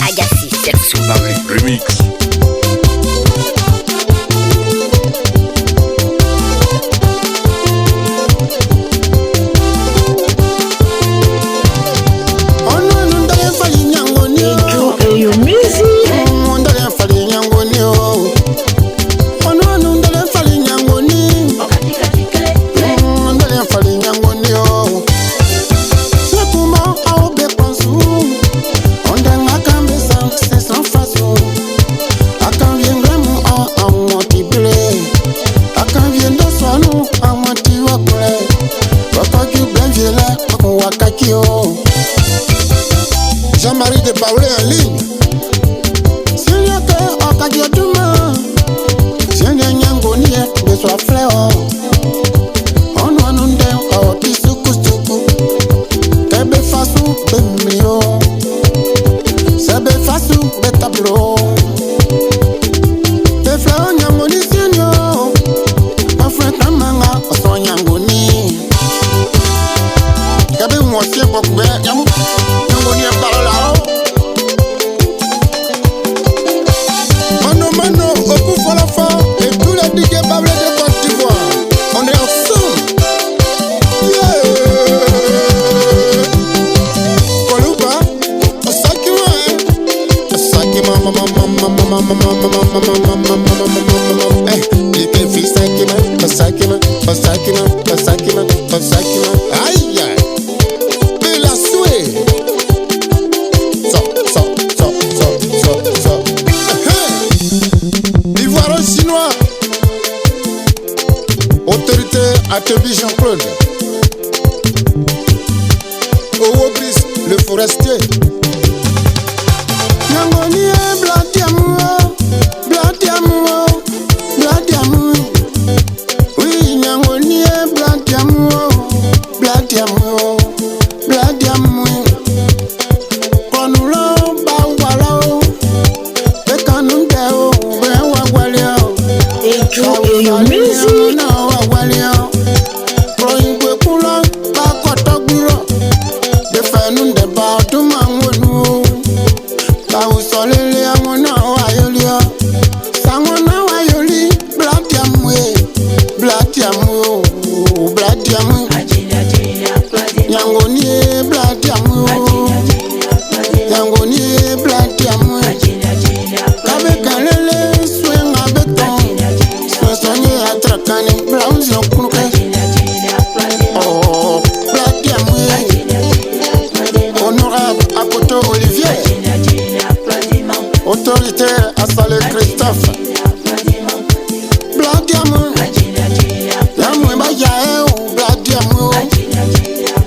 Agassi, Serso Babli Remix. Jean-Marie de Paulé en ligne. Signate Okadiotuma. Signe Nyangoni de soi fleur. On wanunde o tisukustuku. Tebe fasu bemio. Sebe fasu betablo. Te fleur Nyangoni signyo. Afrenta manga oso Nyangoni. Kabe mwosye bokwe yamu. Nyangoni parole. Mano, au coup pour la fin, et tous les digues bablés de Côte d'Ivoire. On est ensemble. Yeah. Koluba, Osakima, Osakima. Aïe, Bella Soué. Chinois, autorité Atebi Jean-Claude, Owobris, le forestier. Nyangoni Bladiamu, oui, Nyangoni Bladiamu, Konulo Bawalo, Bekanundeo, Bewawalio. Your music. Autorité à Salé Christophe. Bladiamu, Yamu Bayae, Bladiamu,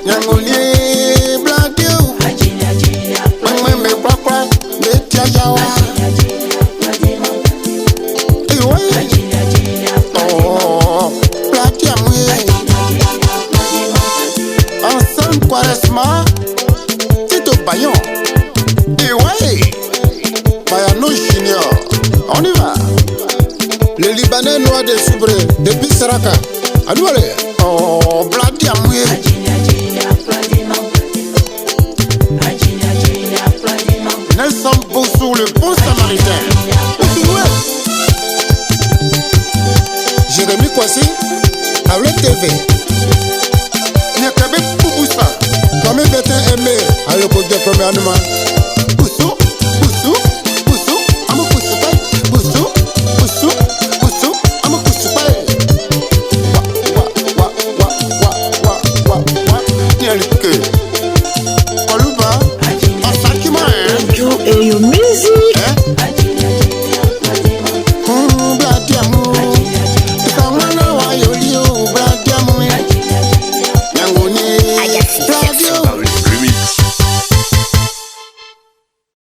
Yamuni, Bladiu, Mame Papa, Betia Yawa. Oh, Bladiamu, ensemble Quaresma, Tito Bayon. Bayano Junior, on y va. Le Libanais noir de Soubré, depuis Saraka. Allez, oh, Bladiamu. Nelson Bossou, le bon samaritain. Jérémy Kwasi, avec TV. Nyakabe Pouboussa, comme un bétain aimé, à le côté de premier animal. Your music.